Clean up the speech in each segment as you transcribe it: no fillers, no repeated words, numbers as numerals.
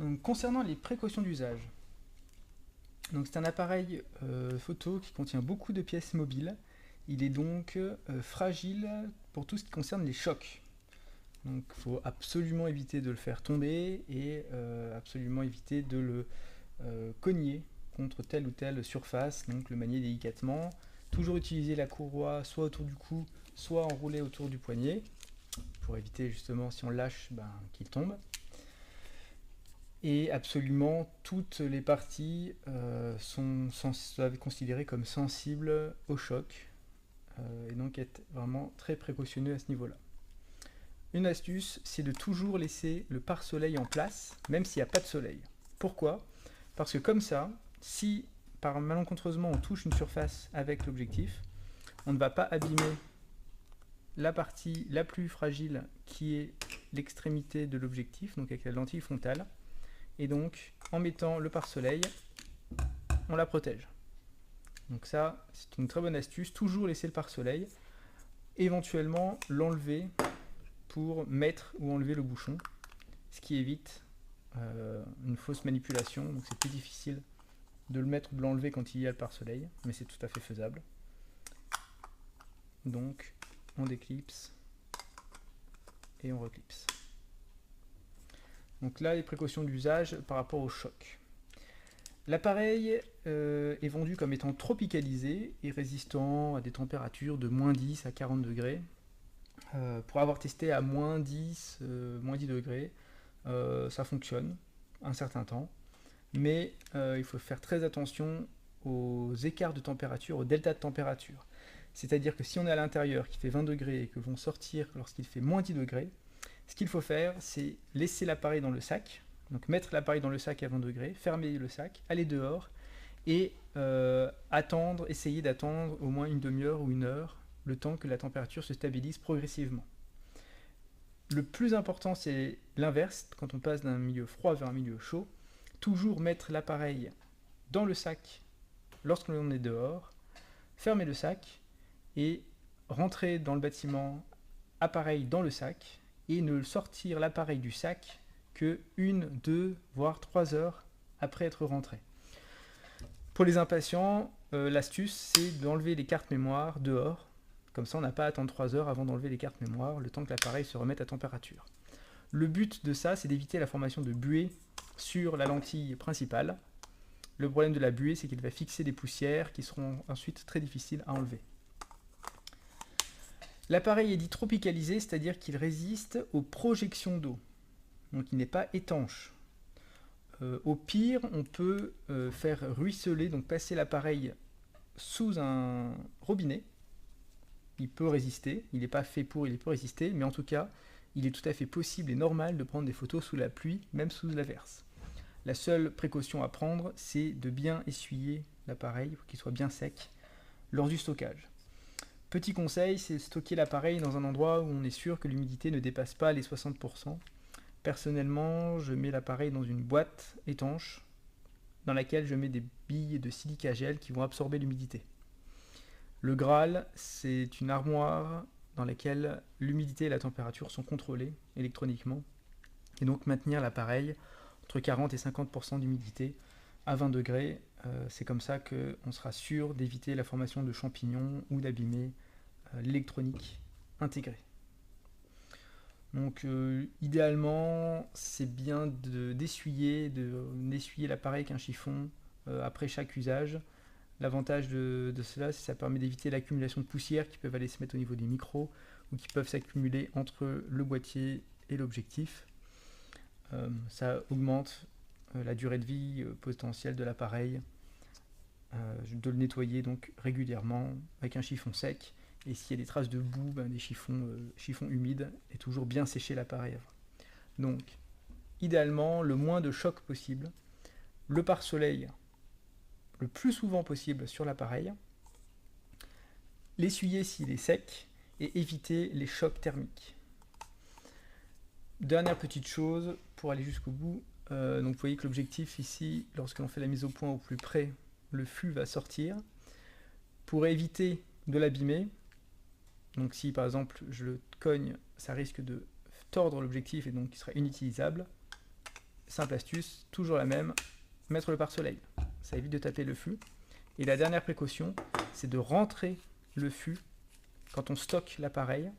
Donc, concernant les précautions d'usage, donc c'est un appareil photo qui contient beaucoup de pièces mobiles. Il est donc fragile pour tout ce qui concerne les chocs. Donc il faut absolument éviter de le faire tomber et absolument éviter de le cogner contre telle ou telle surface, donc le manier délicatement. Toujours utiliser la courroie soit autour du cou, soit enroulée autour du poignet, pour éviter justement si on lâche qu'il tombe. Et absolument toutes les parties doivent être considérées comme sensibles au choc, et donc être vraiment très précautionneux à ce niveau-là. Une astuce, c'est de toujours laisser le pare-soleil en place, même s'il n'y a pas de soleil. Pourquoi? Parce que comme ça, si par malencontreusement on touche une surface avec l'objectif, on ne va pas abîmer la partie la plus fragile qui est l'extrémité de l'objectif, donc avec la lentille frontale. Et donc, en mettant le pare-soleil, on la protège. Donc ça, c'est une très bonne astuce. Toujours laisser le pare-soleil. Éventuellement, l'enlever pour mettre ou enlever le bouchon, ce qui évite une fausse manipulation. Donc c'est plus difficile de le mettre ou de l'enlever quand il y a le pare-soleil, mais c'est tout à fait faisable. Donc, on déclipse et on reclipse. Donc là, les précautions d'usage par rapport au choc. L'appareil est vendu comme étant tropicalisé et résistant à des températures de moins 10 à 40 degrés. Pour avoir testé à moins 10 degrés, ça fonctionne un certain temps, mais il faut faire très attention aux écarts de température, au delta de température. C'est-à-dire que si on est à l'intérieur qui fait 20 degrés et que vont sortir lorsqu'il fait moins 10 degrés, ce qu'il faut faire, c'est laisser l'appareil dans le sac, donc mettre l'appareil dans le sac à 20 degrés, fermer le sac, aller dehors et attendre, essayer d'attendre au moins une demi-heure ou une heure, le temps que la température se stabilise progressivement. Le plus important, c'est l'inverse, quand on passe d'un milieu froid vers un milieu chaud, toujours mettre l'appareil dans le sac lorsque l'on est dehors, fermer le sac et rentrer dans le bâtiment appareil dans le sac et ne sortir l'appareil du sac que 1, 2, voire 3 heures après être rentré. Pour les impatients, l'astuce c'est d'enlever les cartes mémoire dehors, comme ça on n'a pas à attendre 3 heures avant d'enlever les cartes mémoire, le temps que l'appareil se remette à température. Le but de ça, c'est d'éviter la formation de buée sur la lentille principale. Le problème de la buée, c'est qu'il va fixer des poussières qui seront ensuite très difficiles à enlever. L'appareil est dit tropicalisé, c'est-à-dire qu'il résiste aux projections d'eau. Donc il n'est pas étanche. Au pire, on peut faire ruisseler, donc passer l'appareil sous un robinet. Il peut résister, il n'est pas fait pour, il peut résister, mais en tout cas, il est tout à fait possible et normal de prendre des photos sous la pluie, même sous l'averse. La seule précaution à prendre, c'est de bien essuyer l'appareil pour qu'il soit bien sec lors du stockage. Petit conseil, c'est stocker l'appareil dans un endroit où on est sûr que l'humidité ne dépasse pas les 60%. Personnellement, je mets l'appareil dans une boîte étanche dans laquelle je mets des billes de silica gel qui vont absorber l'humidité. Le Graal, c'est une armoire dans laquelle l'humidité et la température sont contrôlées électroniquement et donc maintenir l'appareil entre 40 et 50% d'humidité à 20 degrés. C'est comme ça qu'on sera sûr d'éviter la formation de champignons ou d'abîmer l'électronique intégrée. Donc idéalement, c'est bien d'essuyer l'appareil avec un chiffon après chaque usage. L'avantage de cela, c'est que ça permet d'éviter l'accumulation de poussière qui peuvent aller se mettre au niveau des micros ou qui peuvent s'accumuler entre le boîtier et l'objectif. Ça augmente la durée de vie potentielle de l'appareil. De le nettoyer donc régulièrement avec un chiffon sec. Et s'il y a des traces de boue, des chiffons humides et toujours bien sécher l'appareil. Donc, idéalement, le moins de choc possible, le pare-soleil le plus souvent possible sur l'appareil, l'essuyer s'il est sec et éviter les chocs thermiques. Dernière petite chose pour aller jusqu'au bout, donc vous voyez que l'objectif ici, lorsque l'on fait la mise au point au plus près, le fût va sortir. Pour éviter de l'abîmer, donc si par exemple je le cogne, ça risque de tordre l'objectif et donc il sera inutilisable. simple astuce, toujours la même, mettre le pare-soleil. Ça évite de taper le fût. Et la dernière précaution, c'est de rentrer le fût quand on stocke l'appareil.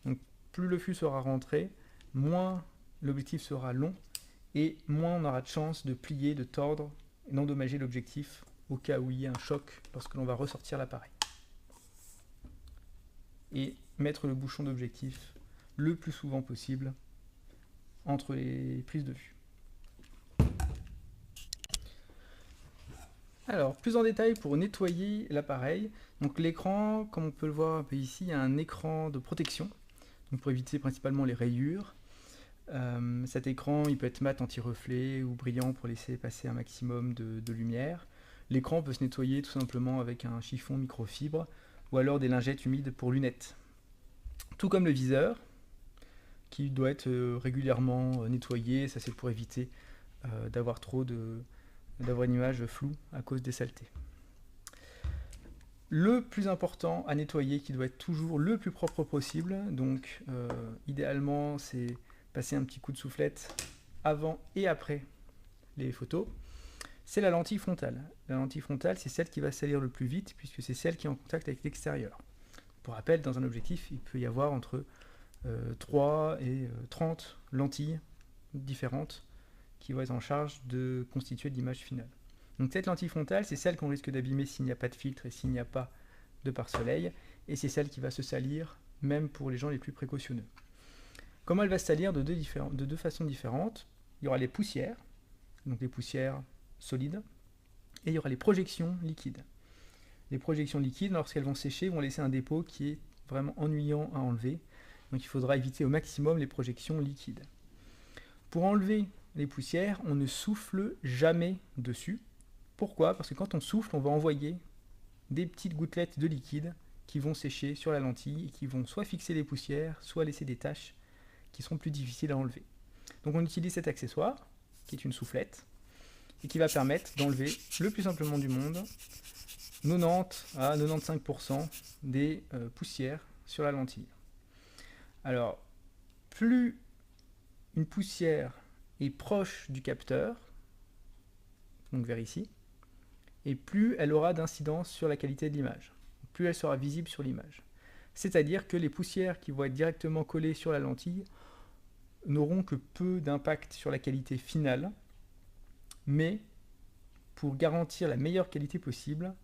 Donc plus le fût sera rentré, moins l'objectif sera long et moins on aura de chance de plier, de tordre et d'endommager l'objectif au cas où il y a un choc lorsque l'on va ressortir l'appareil. Et mettre le bouchon d'objectif le plus souvent possible entre les prises de vue. Alors, plus en détail pour nettoyer l'appareil. Donc l'écran, comme on peut le voir un peu ici, il y a un écran de protection, donc pour éviter principalement les rayures. Cet écran, il peut être mat anti-reflet ou brillant pour laisser passer un maximum de lumière. L'écran peut se nettoyer tout simplement avec un chiffon microfibre ou alors des lingettes humides pour lunettes. Tout comme le viseur, qui doit être régulièrement nettoyé, ça c'est pour éviter d'avoir une image floue à cause des saletés. Le plus important à nettoyer, qui doit être toujours le plus propre possible, donc idéalement c'est passer un petit coup de soufflette avant et après les photos, c'est la lentille frontale. La lentille frontale, c'est celle qui va salir le plus vite, puisque c'est celle qui est en contact avec l'extérieur. Pour rappel, dans un objectif, il peut y avoir entre 3 et 30 lentilles différentes qui vont être en charge de constituer l'image finale. Donc cette lentille frontale, c'est celle qu'on risque d'abîmer s'il n'y a pas de filtre et s'il n'y a pas de pare-soleil, et c'est celle qui va se salir même pour les gens les plus précautionneux. Comment elle va se salir? De deux façons différentes. Il y aura les poussières, donc les poussières solides, et il y aura les projections liquides. Les projections liquides, lorsqu'elles vont sécher, vont laisser un dépôt qui est vraiment ennuyant à enlever, donc il faudra éviter au maximum les projections liquides. Pour enlever les poussières, on ne souffle jamais dessus. Pourquoi? Parce que quand on souffle, on va envoyer des petites gouttelettes de liquide qui vont sécher sur la lentille et qui vont soit fixer les poussières, soit laisser des taches qui seront plus difficiles à enlever. Donc on utilise cet accessoire, qui est une soufflette, et qui va permettre d'enlever le plus simplement du monde 90 à 95% des poussières sur la lentille. Alors, plus une poussière est proche du capteur, donc vers ici, et plus elle aura d'incidence sur la qualité de l'image, plus elle sera visible sur l'image. C'est-à-dire que les poussières qui vont être directement collées sur la lentille n'auront que peu d'impact sur la qualité finale, mais pour garantir la meilleure qualité possible,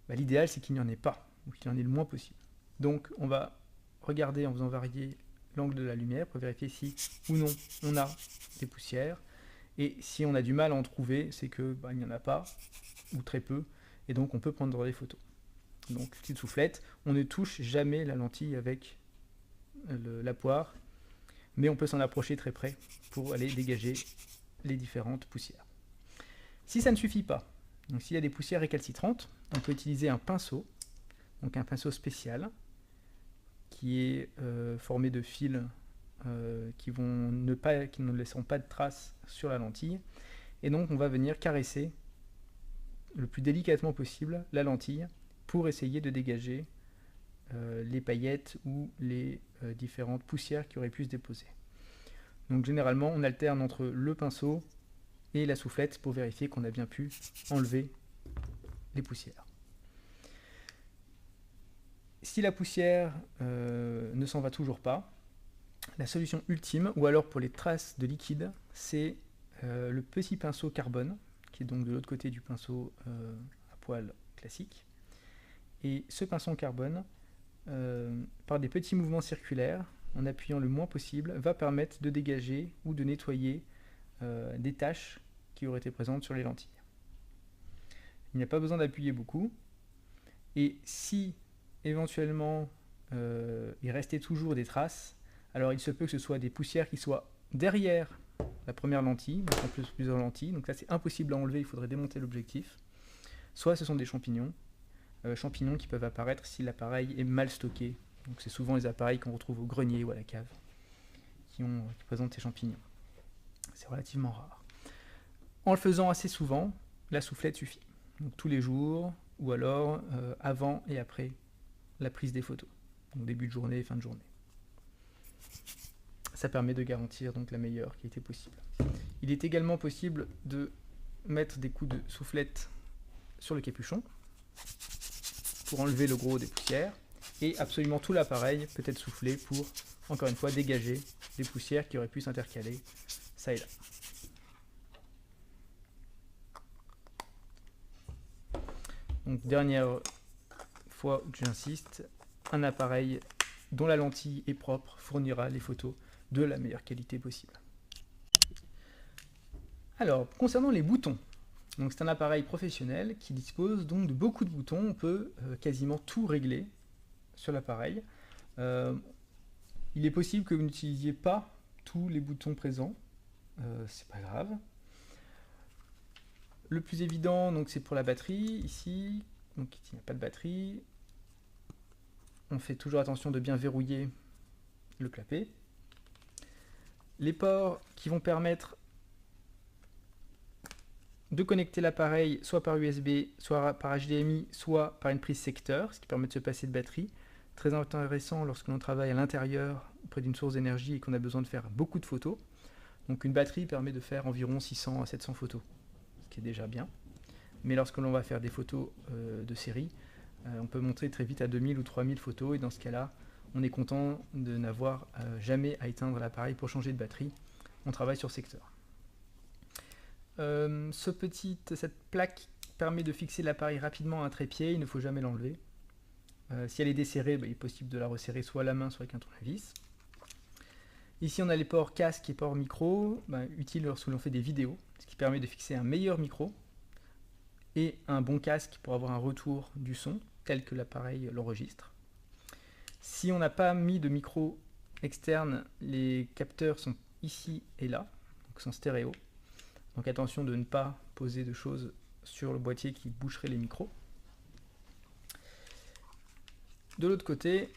l'idéal c'est qu'il n'y en ait pas, ou qu'il y en ait le moins possible. Donc on va regarder en faisant varier l'angle de la lumière pour vérifier si ou non on a des poussières, et si on a du mal à en trouver, c'est que il n'y en a pas, ou très peu, et donc on peut prendre des photos. Donc petite soufflette, on ne touche jamais la lentille avec la poire, mais on peut s'en approcher très près pour aller dégager les différentes poussières. Si ça ne suffit pas, donc s'il y a des poussières récalcitrantes, on peut utiliser un pinceau, donc un pinceau spécial, qui est formé de fils qui ne laisseront pas de traces sur la lentille, et donc on va venir caresser le plus délicatement possible la lentille pour essayer de dégager les paillettes ou les différentes poussières qui auraient pu se déposer. Donc généralement on alterne entre le pinceau et la soufflette pour vérifier qu'on a bien pu enlever les poussières. Si la poussière ne s'en va toujours pas, la solution ultime, ou alors pour les traces de liquide, c'est le petit pinceau carbone, qui est donc de l'autre côté du pinceau à poil classique. Et ce pinceau carbone, par des petits mouvements circulaires, en appuyant le moins possible, va permettre de dégager ou de nettoyer des taches qui auraient été présentes sur les lentilles. Il n'y a pas besoin d'appuyer beaucoup, et si éventuellement il restait toujours des traces, alors il se peut que ce soit des poussières qui soient derrière la première lentille, donc en plusieurs lentilles, donc là c'est impossible à enlever, il faudrait démonter l'objectif, soit ce sont des champignons, champignons qui peuvent apparaître si l'appareil est mal stocké, donc c'est souvent les appareils qu'on retrouve au grenier ou à la cave qui présentent ces champignons. C'est relativement rare. En le faisant assez souvent, la soufflette suffit, donc tous les jours, ou alors avant et après la prise des photos, donc début de journée et fin de journée. ça permet de garantir donc la meilleure qualité possible. Il est également possible de mettre des coups de soufflette sur le capuchon pour enlever le gros des poussières, et absolument tout l'appareil peut être soufflé pour, encore une fois, dégager des poussières qui auraient pu s'intercaler ça et là. Donc dernière fois que j'insiste, un appareil dont la lentille est propre fournira les photos de la meilleure qualité possible. Alors, concernant les boutons, donc c'est un appareil professionnel qui dispose donc de beaucoup de boutons. On peut quasiment tout régler sur l'appareil. Il est possible que vous n'utilisiez pas tous les boutons présents, c'est pas grave. Le plus évident, donc, c'est pour la batterie, ici, donc il n'y a pas de batterie. On fait toujours attention de bien verrouiller le clapet. Les ports qui vont permettre de connecter l'appareil soit par USB, soit par HDMI, soit par une prise secteur, ce qui permet de se passer de batterie. Très intéressant lorsque l'on travaille à l'intérieur auprès d'une source d'énergie et qu'on a besoin de faire beaucoup de photos. Donc une batterie permet de faire environ 600 à 700 photos, ce qui est déjà bien. Mais lorsque l'on va faire des photos de série, on peut monter très vite à 2000 ou 3000 photos, et dans ce cas-là, on est content de n'avoir jamais à éteindre l'appareil pour changer de batterie. On travaille sur secteur. Cette plaque permet de fixer l'appareil rapidement à un trépied, il ne faut jamais l'enlever. Si elle est desserrée, il est possible de la resserrer soit à la main, soit avec un tournevis. Ici on a les ports casque et ports micro, utiles lorsque l'on fait des vidéos, ce qui permet de fixer un meilleur micro et un bon casque pour avoir un retour du son tel que l'appareil l'enregistre. Si on n'a pas mis de micro externe, les capteurs sont ici et là, donc sont stéréo. Donc attention de ne pas poser de choses sur le boîtier qui boucherait les micros. De l'autre côté,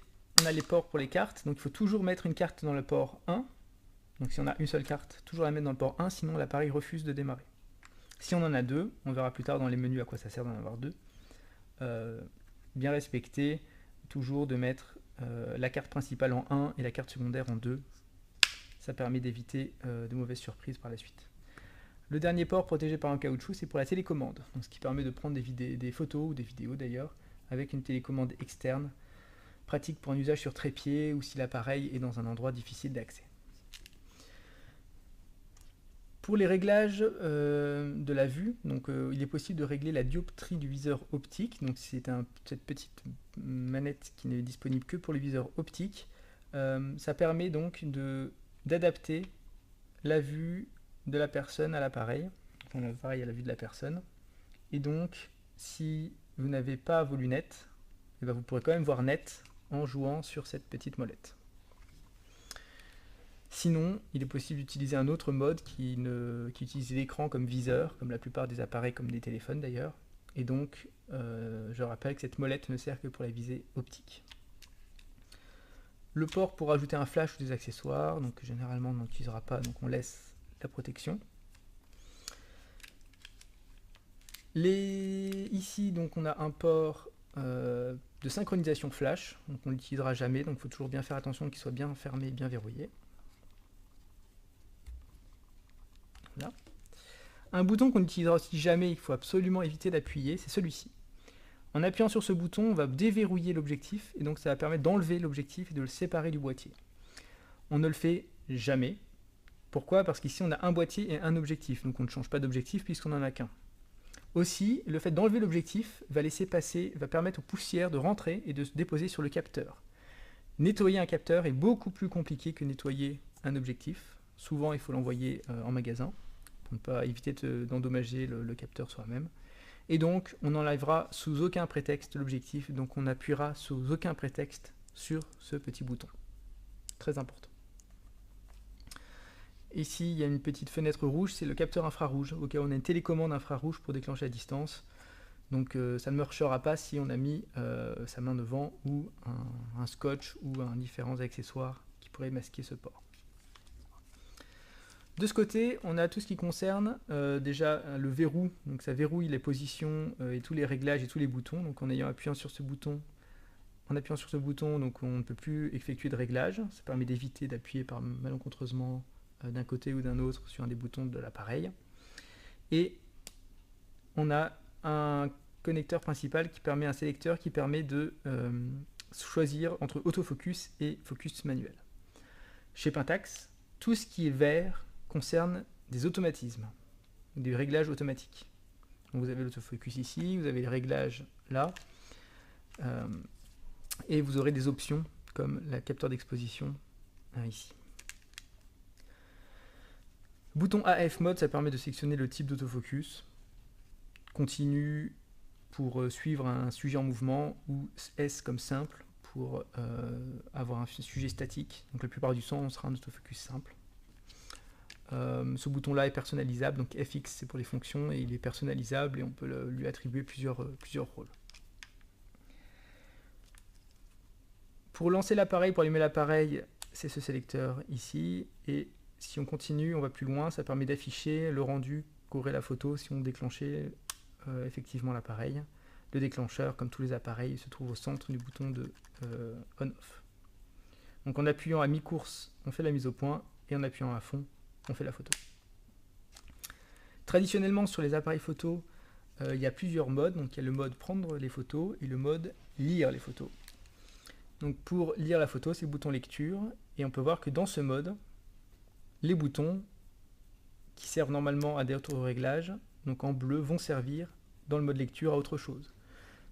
on a les ports pour les cartes. Donc il faut toujours mettre une carte dans le port 1. Donc si on a une seule carte, toujours la mettre dans le port 1, sinon l'appareil refuse de démarrer. Si on en a deux, on verra plus tard dans les menus à quoi ça sert d'en avoir deux. Bien respecter toujours de mettre la carte principale en 1 et la carte secondaire en 2. Ça permet d'éviter de mauvaises surprises par la suite. Le dernier port protégé par un caoutchouc, c'est pour la télécommande, donc ce qui permet de prendre des photos ou des vidéos d'ailleurs avec une télécommande externe, pratique pour un usage sur trépied ou si l'appareil est dans un endroit difficile d'accès. Pour les réglages de la vue, donc, il est possible de régler la dioptrie du viseur optique, donc c'est cette petite manette qui n'est disponible que pour les viseurs optiques. Ça permet donc d'adapter la vue de la personne à l'appareil, enfin l'appareil à la vue de la personne, et donc si vous n'avez pas vos lunettes, vous pourrez quand même voir net en jouant sur cette petite molette. Sinon, il est possible d'utiliser un autre mode qui utilise l'écran comme viseur, comme la plupart des appareils, comme des téléphones d'ailleurs, et donc je rappelle que cette molette ne sert que pour la visée optique. Le port pour ajouter un flash ou des accessoires, donc généralement on n'en utilisera pas, donc on laisse la protection. Ici donc on a un port de synchronisation flash, donc on ne l'utilisera jamais, donc il faut toujours bien faire attention qu'il soit bien fermé et bien verrouillé. Voilà. Un bouton qu'on n'utilisera aussi jamais, il faut absolument éviter d'appuyer, c'est celui-ci. En appuyant sur ce bouton, on va déverrouiller l'objectif, et donc ça va permettre d'enlever l'objectif et de le séparer du boîtier. On ne le fait jamais. Pourquoi? Parce qu'ici on a un boîtier et un objectif, donc on ne change pas d'objectif puisqu'on n'en a qu'un. Aussi, le fait d'enlever l'objectif va permettre aux poussières de rentrer et de se déposer sur le capteur. Nettoyer un capteur est beaucoup plus compliqué que nettoyer un objectif. Souvent il faut l'envoyer en magasin pour ne pas éviter d'endommager le capteur soi-même. Et donc on n'enlèvera sous aucun prétexte l'objectif, donc on appuiera sous aucun prétexte sur ce petit bouton. Très important. Ici, il y a une petite fenêtre rouge, c'est le capteur infrarouge, au cas où on a une télécommande infrarouge pour déclencher à distance. Donc ça ne marchera pas si on a mis sa main devant ou un scotch ou différents accessoires qui pourraient masquer ce port. De ce côté, on a tout ce qui concerne déjà le verrou, donc ça verrouille les positions et tous les réglages et tous les boutons. Donc en appuyant sur ce bouton, en appuyant sur ce bouton, donc on ne peut plus effectuer de réglage. Ça permet d'éviter d'appuyer malencontreusement d'un côté ou d'un autre sur un des boutons de l'appareil. Et on a un connecteur principal qui permet un sélecteur qui permet de choisir entre autofocus et focus manuel. Chez Pentax, tout ce qui est vert concerne des automatismes, des réglages automatiques. Donc vous avez l'autofocus ici, vous avez les réglages là, et vous aurez des options comme la capteur d'exposition ici. Bouton AF mode, ça permet de sélectionner le type d'autofocus. Continu pour suivre un sujet en mouvement, ou S comme simple pour avoir un sujet statique. Donc la plupart du temps, on sera un autofocus simple. Ce bouton-là est personnalisable, donc FX c'est pour les fonctions, et il est personnalisable et on peut lui attribuer plusieurs rôles. Pour lancer l'appareil, pour allumer l'appareil, c'est ce sélecteur ici, et si on continue, on va plus loin, ça permet d'afficher le rendu qu'aurait la photo si on déclenchait effectivement l'appareil. Le déclencheur, comme tous les appareils, se trouve au centre du bouton de on-off. Donc en appuyant à mi-course, on fait la mise au point, et en appuyant à fond, on fait la photo. Traditionnellement, sur les appareils photo, il y a plusieurs modes. Donc il y a le mode prendre les photos et le mode lire les photos. Donc pour lire la photo, c'est le bouton lecture, et on peut voir que dans ce mode, les boutons qui servent normalement à des auto-réglages, donc en bleu, vont servir dans le mode lecture à autre chose.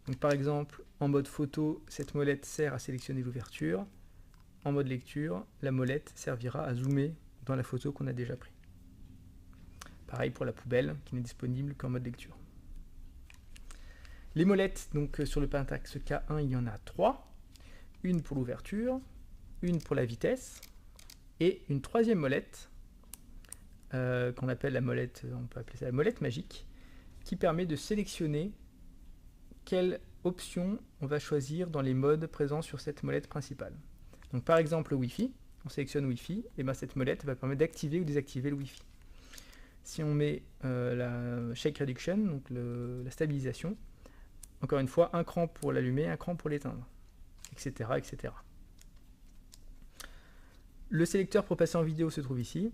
Donc par exemple, en mode photo, cette molette sert à sélectionner l'ouverture. En mode lecture, la molette servira à zoomer dans la photo qu'on a déjà prise. Pareil pour la poubelle, qui n'est disponible qu'en mode lecture. Les molettes, donc sur le Pentax K1, il y en a 3. Une pour l'ouverture, une pour la vitesse, et une troisième molette, qu'on appelle la molette, on peut appeler ça la molette magique, qui permet de sélectionner quelle option on va choisir dans les modes présents sur cette molette principale. Donc par exemple le Wi-Fi, on sélectionne Wi-Fi, et bien cette molette va permettre d'activer ou désactiver le Wi-Fi. Si on met la Shake Reduction, donc la stabilisation, encore une fois, un cran pour l'allumer, un cran pour l'éteindre, etc., etc. Le sélecteur pour passer en vidéo se trouve ici.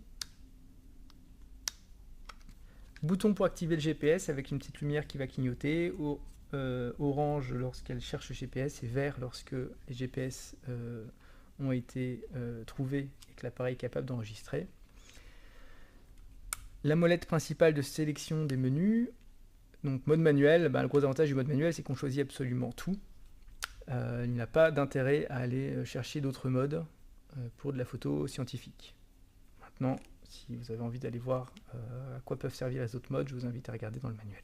Bouton pour activer le GPS avec une petite lumière qui va clignoter, orange lorsqu'elle cherche le GPS et vert lorsque les GPS ont été trouvés et que l'appareil est capable d'enregistrer. La molette principale de sélection des menus, donc mode manuel, le gros avantage du mode manuel c'est qu'on choisit absolument tout. Il n'y a pas d'intérêt à aller chercher d'autres modes pour de la photo scientifique. Maintenant, si vous avez envie d'aller voir à quoi peuvent servir les autres modes, je vous invite à regarder dans le manuel.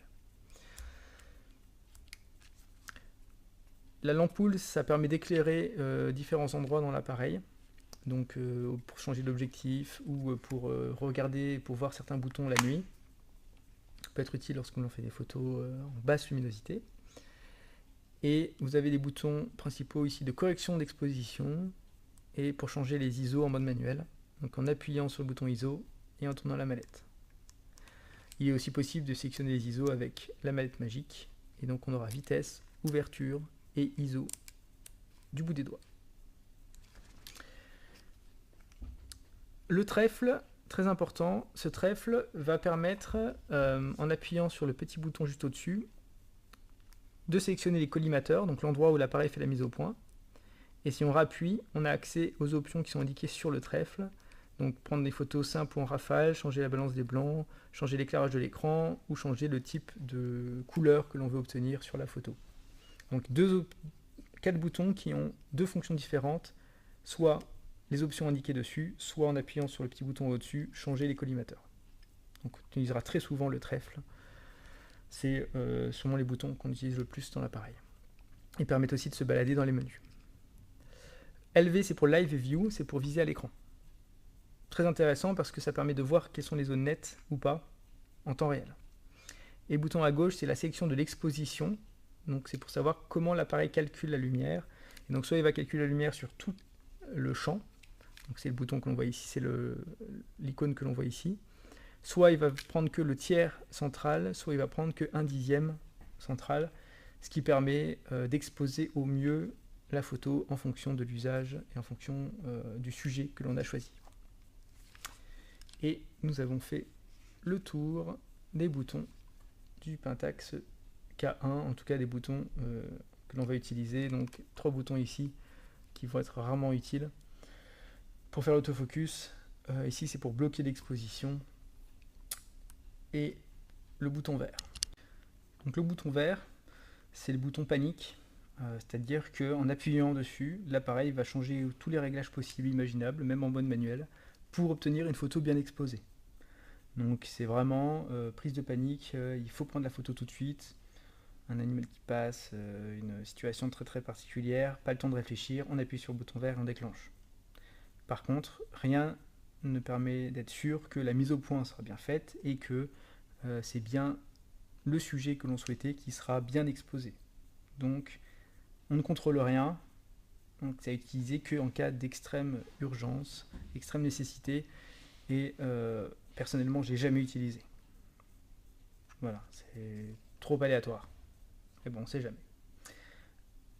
La lampoule, ça permet d'éclairer différents endroits dans l'appareil. Donc pour changer d'objectif ou pour regarder, pour voir certains boutons la nuit. Ça peut être utile lorsqu'on fait des photos en basse luminosité. Et vous avez les boutons principaux ici de correction d'exposition et pour changer les ISO en mode manuel. Donc en appuyant sur le bouton ISO et en tournant la mallette. Il est aussi possible de sélectionner les ISO avec la mallette magique. Et donc on aura vitesse, ouverture et ISO du bout des doigts. Le trèfle, très important, ce trèfle va permettre, en appuyant sur le petit bouton juste au-dessus, de sélectionner les collimateurs, donc l'endroit où l'appareil fait la mise au point. Et si on rappuie, on a accès aux options qui sont indiquées sur le trèfle. Donc prendre des photos simples ou en rafale, changer la balance des blancs, changer l'éclairage de l'écran ou changer le type de couleur que l'on veut obtenir sur la photo. Donc 4 boutons qui ont 2 fonctions différentes, soit les options indiquées dessus, soit en appuyant sur le petit bouton au-dessus, changer les collimateurs. Donc on utilisera très souvent le trèfle. C'est sûrement les boutons qu'on utilise le plus dans l'appareil. Ils permettent aussi de se balader dans les menus. LV, c'est pour Live View, c'est pour viser à l'écran. Très intéressant parce que ça permet de voir quelles sont les zones nettes ou pas en temps réel. Et le bouton à gauche, c'est la sélection de l'exposition. Donc c'est pour savoir comment l'appareil calcule la lumière. Et donc soit il va calculer la lumière sur tout le champ. Donc c'est le bouton que l'on voit ici, c'est l'icône que l'on voit ici. Soit il va prendre que le tiers central, soit il va prendre que 1/10 central, ce qui permet d'exposer au mieux la photo en fonction de l'usage et en fonction du sujet que l'on a choisi. Et nous avons fait le tour des boutons du Pentax K1, en tout cas des boutons que l'on va utiliser. Donc 3 boutons ici qui vont être rarement utiles pour faire l'autofocus. Ici c'est pour bloquer l'exposition. Et le bouton vert. Donc le bouton vert, c'est le bouton panique. C'est-à-dire qu'en appuyant dessus, l'appareil va changer tous les réglages possibles, imaginables, même en mode manuel, pour obtenir une photo bien exposée. Donc c'est vraiment prise de panique, il faut prendre la photo tout de suite, un animal qui passe, une situation très particulière, pas le temps de réfléchir, on appuie sur le bouton vert et on déclenche. Par contre, rien ne permet d'être sûr que la mise au point sera bien faite et que c'est bien le sujet que l'on souhaitait qui sera bien exposé. Donc on ne contrôle rien, donc c'est à utiliser qu'en cas d'extrême urgence, extrême nécessité, et personnellement je l'ai jamais utilisé. Voilà, c'est trop aléatoire. Mais bon, on sait jamais.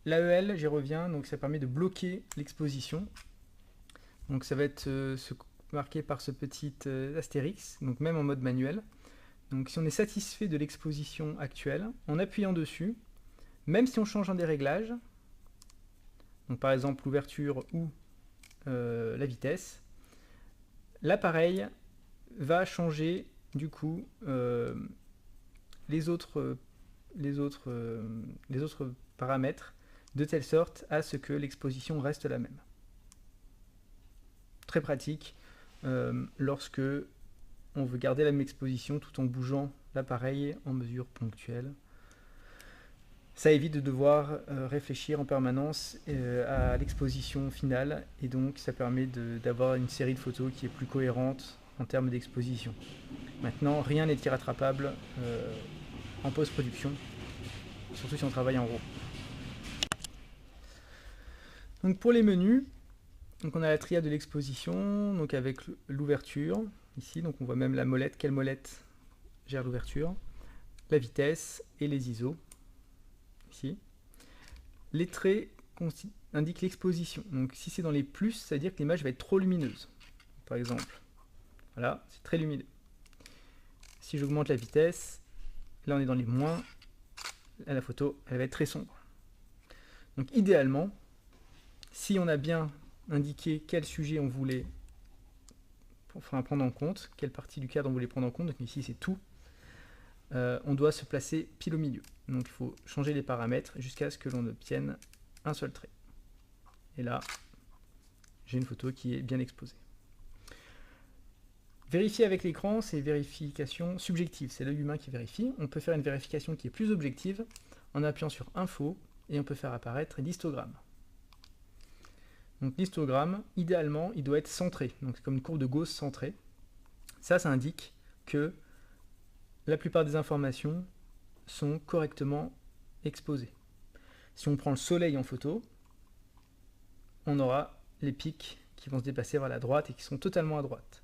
L'AEL, j'y reviens, donc ça permet de bloquer l'exposition. Donc ça va être marqué par ce petit astérix, donc même en mode manuel. Donc si on est satisfait de l'exposition actuelle, en appuyant dessus, même si on change un des réglages, donc par exemple l'ouverture ou la vitesse, l'appareil va changer du coup les autres paramètres de telle sorte à ce que l'exposition reste la même. Très pratique lorsque on veut garder la même exposition tout en bougeant l'appareil en mesure ponctuelle. Ça évite de devoir réfléchir en permanence à l'exposition finale, et donc ça permet d'avoir une série de photos qui est plus cohérente en termes d'exposition. Maintenant, rien n'est irrattrapable en post-production, surtout si on travaille en RAW. Donc pour les menus, donc on a la triade de l'exposition, donc avec l'ouverture, ici, donc on voit même la molette, quelle molette gère l'ouverture, la vitesse et les ISO. Ici. Les traits indiquent l'exposition. Donc si c'est dans les plus, ça veut dire que l'image va être trop lumineuse. Par exemple, voilà, c'est très lumineux. Si j'augmente la vitesse, là on est dans les moins, là, la photo elle va être très sombre. Donc idéalement, si on a bien indiqué quel sujet on voulait prendre en compte, quelle partie du cadre on voulait prendre en compte, donc ici c'est tout, on doit se placer pile au milieu. Donc il faut changer les paramètres jusqu'à ce que l'on obtienne un seul trait. Et là, j'ai une photo qui est bien exposée. Vérifier avec l'écran, c'est vérification subjective, c'est l'œil humain qui vérifie. On peut faire une vérification qui est plus objective en appuyant sur Info, et on peut faire apparaître l'histogramme. Donc l'histogramme, idéalement, il doit être centré, donc c'est comme une courbe de Gauss centrée. Ça indique que la plupart des informations sont correctement exposées. Si on prend le soleil en photo, on aura les pics qui vont se déplacer vers la droite et qui sont totalement à droite.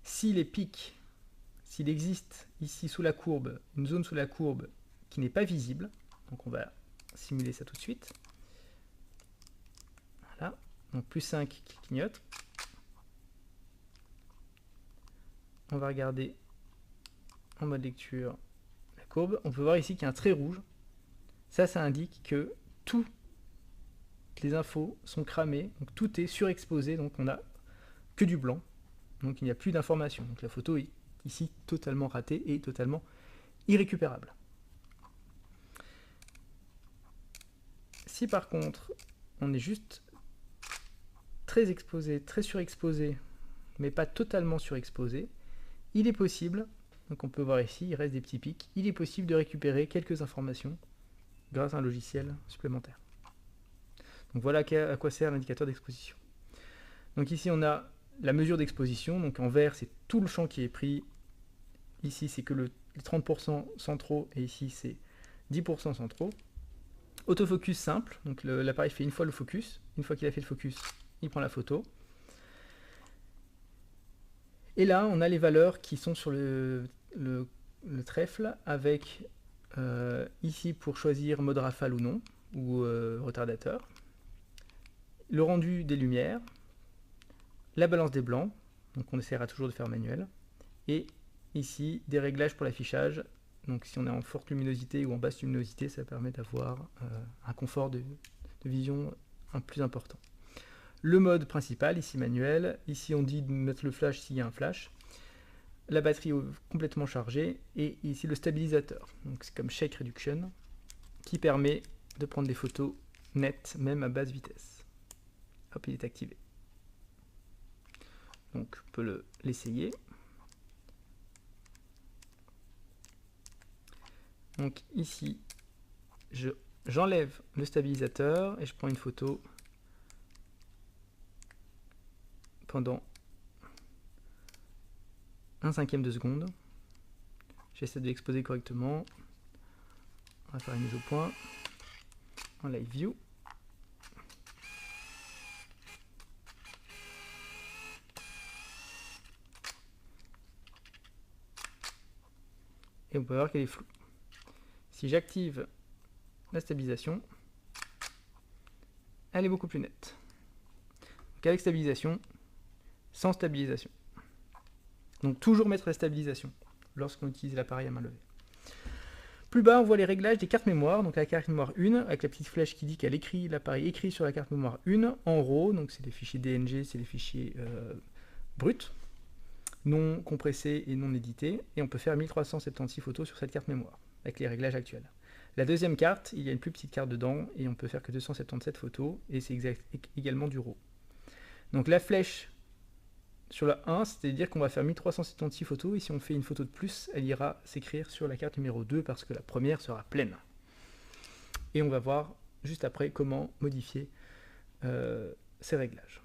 Si les pics, s'il existe ici sous la courbe, une zone sous la courbe qui n'est pas visible, donc on va simuler ça tout de suite. Voilà, donc plus 5 qui clignote. On va regarder en mode lecture la courbe. On peut voir ici qu'il y a un trait rouge. Ça indique que toutes les infos sont cramées, donc tout est surexposé, donc on n'a que du blanc. Donc il n'y a plus d'informations. Donc la photo est ici totalement ratée et totalement irrécupérable. Si par contre on est juste très exposé, très surexposé, mais pas totalement surexposé, il est possible, donc on peut voir ici, il reste des petits pics, il est possible de récupérer quelques informations grâce à un logiciel supplémentaire. Donc voilà à quoi sert l'indicateur d'exposition. Donc ici on a la mesure d'exposition, donc en vert c'est tout le champ qui est pris, ici c'est que les 30% centraux et ici c'est 10% centraux. Autofocus simple, donc l'appareil fait une fois le focus, une fois qu'il a fait le focus, il prend la photo. Et là on a les valeurs qui sont sur le trèfle avec ici pour choisir mode rafale ou non, ou retardateur. le rendu des lumières, la balance des blancs, donc on essaiera toujours de faire manuel, et ici des réglages pour l'affichage. Donc si on est en forte luminosité ou en basse luminosité, ça permet d'avoir un confort de vision plus important. Le mode principal, ici manuel, ici on dit de mettre le flash s'il y a un flash, la batterie complètement chargée, et ici le stabilisateur, donc c'est comme Shake Reduction, qui permet de prendre des photos nettes, même à basse vitesse. Hop, il est activé. Donc on peut l'essayer. Donc ici, j'enlève le stabilisateur et je prends une photo pendant 1/5 de seconde. J'essaie de l'exposer correctement. On va faire une mise au point en live view. Et on peut voir qu'elle est floue. Si j'active la stabilisation, elle est beaucoup plus nette. Donc avec stabilisation, sans stabilisation. Donc toujours mettre la stabilisation lorsqu'on utilise l'appareil à main levée. Plus bas, on voit les réglages des cartes mémoire. Donc la carte mémoire 1, avec la petite flèche qui dit qu'elle écrit, l'appareil écrit sur la carte mémoire 1 en RAW. Donc c'est des fichiers DNG, c'est des fichiers bruts, non compressés et non édités. Et on peut faire 1376 photos sur cette carte mémoire, avec les réglages actuels. La deuxième carte, il y a une plus petite carte dedans, et on peut faire que 277 photos, et c'est également du RAW. Donc la flèche sur la 1, c'est-à-dire qu'on va faire 1376 photos, et si on fait une photo de plus, elle ira s'écrire sur la carte numéro 2, parce que la première sera pleine. Et on va voir juste après comment modifier ces réglages.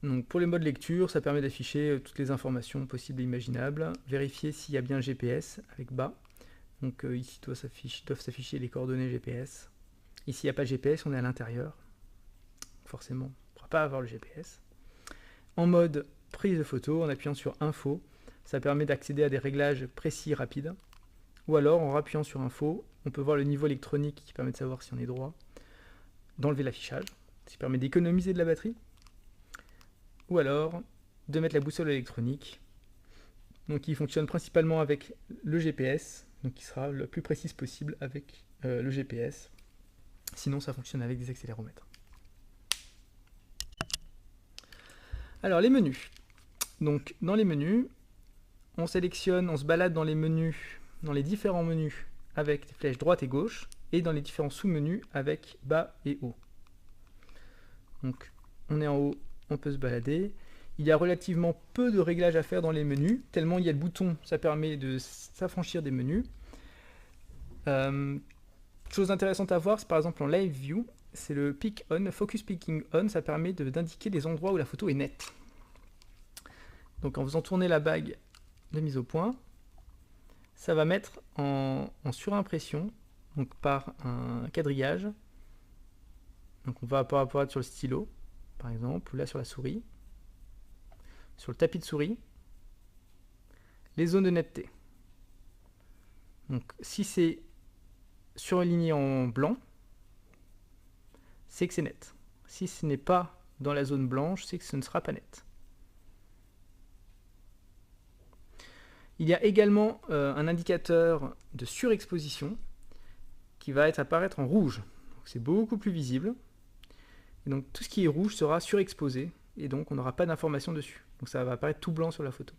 Donc pour les modes lecture, ça permet d'afficher toutes les informations possibles et imaginables. Vérifier s'il y a bien GPS avec bas. Donc ici doivent s'afficher les coordonnées GPS. Ici il n'y a pas de GPS, on est à l'intérieur. Forcément, on ne pourra pas avoir le GPS. En mode prise de photo, en appuyant sur Info, ça permet d'accéder à des réglages précis et rapides. Ou alors en appuyant sur Info, on peut voir le niveau électronique qui permet de savoir si on est droit, d'enlever l'affichage, ce qui permet d'économiser de la batterie. Ou alors de mettre la boussole électronique, donc qui fonctionne principalement avec le GPS, donc qui sera le plus précise possible avec le GPS. Sinon ça fonctionne avec des accéléromètres. Alors les menus. Donc dans les menus, on sélectionne, on se balade dans les menus, dans les différents menus avec des flèches droite et gauche, et dans les différents sous-menus avec bas et haut. Donc on est en haut, on peut se balader. Il y a relativement peu de réglages à faire dans les menus, tellement il y a le bouton, ça permet de s'affranchir des menus. Chose intéressante à voir, c'est par exemple en Live View, c'est le Pick On, Focus Picking On, ça permet d'indiquer les endroits où la photo est nette. Donc en faisant tourner la bague de mise au point, ça va mettre en surimpression, donc par un quadrillage. Donc on va apparaître sur le stylo, par exemple, ou là sur la souris, sur le tapis de souris, les zones de netteté. Donc si c'est surligné en blanc, c'est que c'est net. Si ce n'est pas dans la zone blanche, c'est que ce ne sera pas net. Il y a également un indicateur de surexposition qui va apparaître en rouge. C'est beaucoup plus visible. Et donc tout ce qui est rouge sera surexposé et donc on n'aura pas d'informations dessus. Donc ça va apparaître tout blanc sur la photo.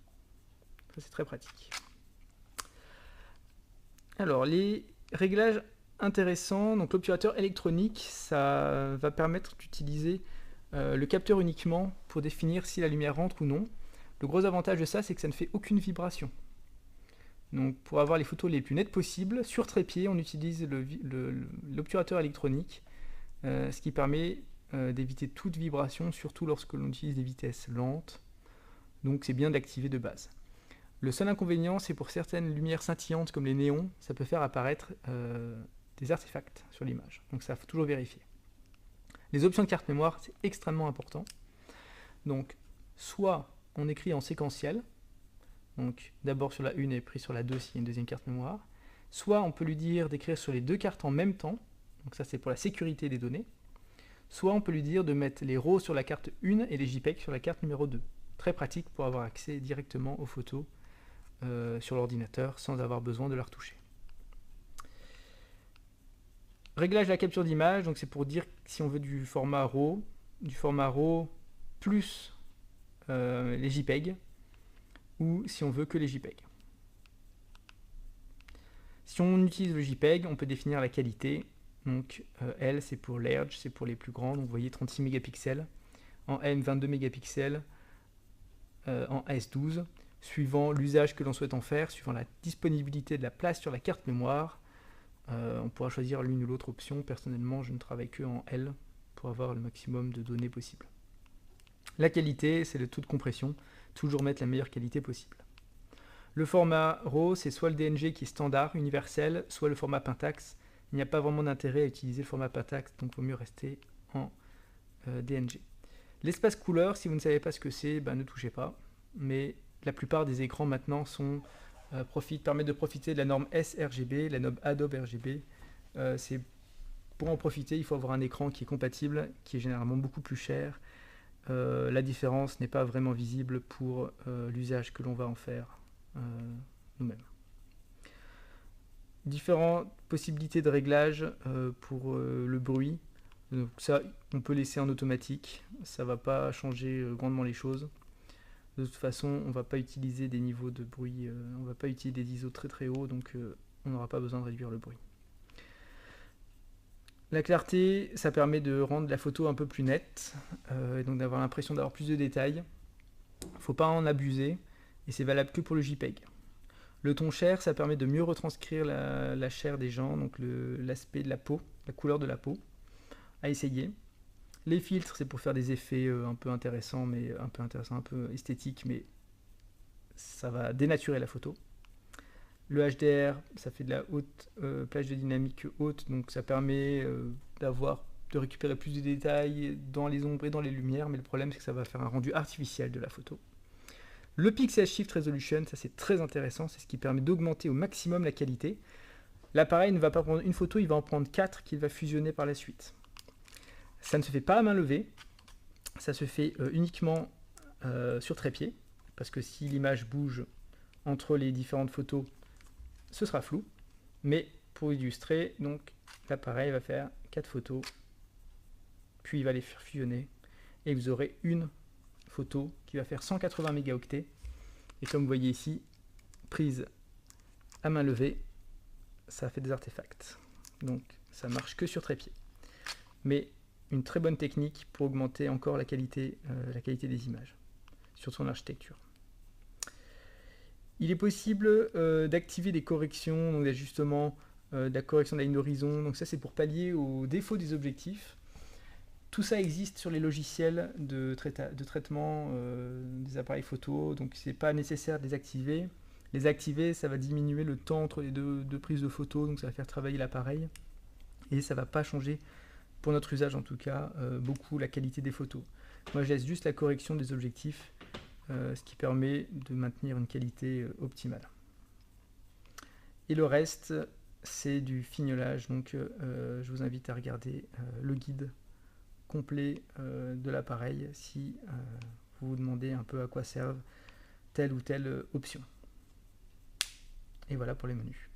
Ça c'est très pratique. Alors les réglages intéressants, donc l'obturateur électronique, ça va permettre d'utiliser le capteur uniquement pour définir si la lumière rentre ou non. Le gros avantage de ça, c'est que ça ne fait aucune vibration. Donc pour avoir les photos les plus nettes possibles, sur trépied, on utilise l'obturateur électronique, ce qui permet d'éviter toute vibration, surtout lorsque l'on utilise des vitesses lentes. Donc c'est bien d'activer de base. Le seul inconvénient, c'est pour certaines lumières scintillantes comme les néons, ça peut faire apparaître des artefacts sur l'image. Donc ça, il faut toujours vérifier. Les options de carte mémoire, c'est extrêmement important. Donc soit on écrit en séquentiel, donc d'abord sur la 1 et puis sur la 2 s'il y a une deuxième carte mémoire, soit on peut lui dire d'écrire sur les deux cartes en même temps, donc ça c'est pour la sécurité des données, soit on peut lui dire de mettre les RAW sur la carte 1 et les JPEG sur la carte numéro 2. Très pratique pour avoir accès directement aux photos sur l'ordinateur sans avoir besoin de la retoucher. Réglage de la capture d'image, donc c'est pour dire si on veut du format RAW plus les JPEG, ou si on veut que les JPEG. Si on utilise le JPEG, on peut définir la qualité. Donc L c'est pour large, c'est pour les plus grands, donc vous voyez 36 mégapixels, en M 22 mégapixels, en S 12, suivant l'usage que l'on souhaite en faire, suivant la disponibilité de la place sur la carte mémoire. On pourra choisir l'une ou l'autre option. Personnellement, je ne travaille que en L pour avoir le maximum de données possible. La qualité, c'est le taux de compression, toujours mettre la meilleure qualité possible. Le format RAW, c'est soit le DNG qui est standard, universel, soit le format Pentax. Il n'y a pas vraiment d'intérêt à utiliser le format Pentax, donc il vaut mieux rester en DNG. L'espace couleur, si vous ne savez pas ce que c'est, ne touchez pas. Mais la plupart des écrans maintenant permettent de profiter de la norme sRGB, la norme Adobe RGB. Pour en profiter, il faut avoir un écran qui est compatible, qui est généralement beaucoup plus cher. La différence n'est pas vraiment visible pour l'usage que l'on va en faire nous-mêmes. Différentes possibilités de réglage pour le bruit. Donc ça, on peut laisser en automatique. Ça ne va pas changer grandement les choses. De toute façon, on ne va pas utiliser des niveaux de bruit, on ne va pas utiliser des ISO très très hauts, donc on n'aura pas besoin de réduire le bruit. La clarté, ça permet de rendre la photo un peu plus nette, et donc d'avoir l'impression d'avoir plus de détails. Il ne faut pas en abuser, et c'est valable que pour le JPEG. Le ton chair, ça permet de mieux retranscrire la chair des gens, donc l'aspect de la peau, la couleur de la peau, à essayer. Les filtres, c'est pour faire des effets un peu intéressants, un peu esthétiques, mais ça va dénaturer la photo. Le HDR, ça fait de la haute plage de dynamique haute, donc ça permet de récupérer plus de détails dans les ombres et dans les lumières, mais le problème c'est que ça va faire un rendu artificiel de la photo. Le Pixel Shift Resolution, ça c'est très intéressant, c'est ce qui permet d'augmenter au maximum la qualité. L'appareil ne va pas prendre une photo, il va en prendre 4 qu'il va fusionner par la suite. Ça ne se fait pas à main levée, ça se fait uniquement sur trépied, parce que si l'image bouge entre les différentes photos, ce sera flou. Mais pour illustrer, donc l'appareil va faire 4 photos, puis il va les faire fusionner, et vous aurez une photo qui va faire 180 mégaoctets. Et comme vous voyez ici, prise à main levée, ça fait des artefacts. Donc ça marche que sur trépied. Mais une très bonne technique pour augmenter encore la qualité des images, surtout en architecture. Il est possible d'activer des corrections, donc d'ajustement, de la correction de la ligne d'horizon. Donc ça c'est pour pallier aux défauts des objectifs. Tout ça existe sur les logiciels de traitement des appareils photo, donc c'est pas nécessaire de les activer. Les activer, ça va diminuer le temps entre les deux prises de photos, donc ça va faire travailler l'appareil. Et ça va pas changer, pour notre usage en tout cas, beaucoup la qualité des photos. Moi je laisse juste la correction des objectifs, ce qui permet de maintenir une qualité optimale. Et le reste, c'est du fignolage, donc je vous invite à regarder le guide complet de l'appareil si vous vous demandez un peu à quoi servent telle ou telle option. Et voilà pour les menus.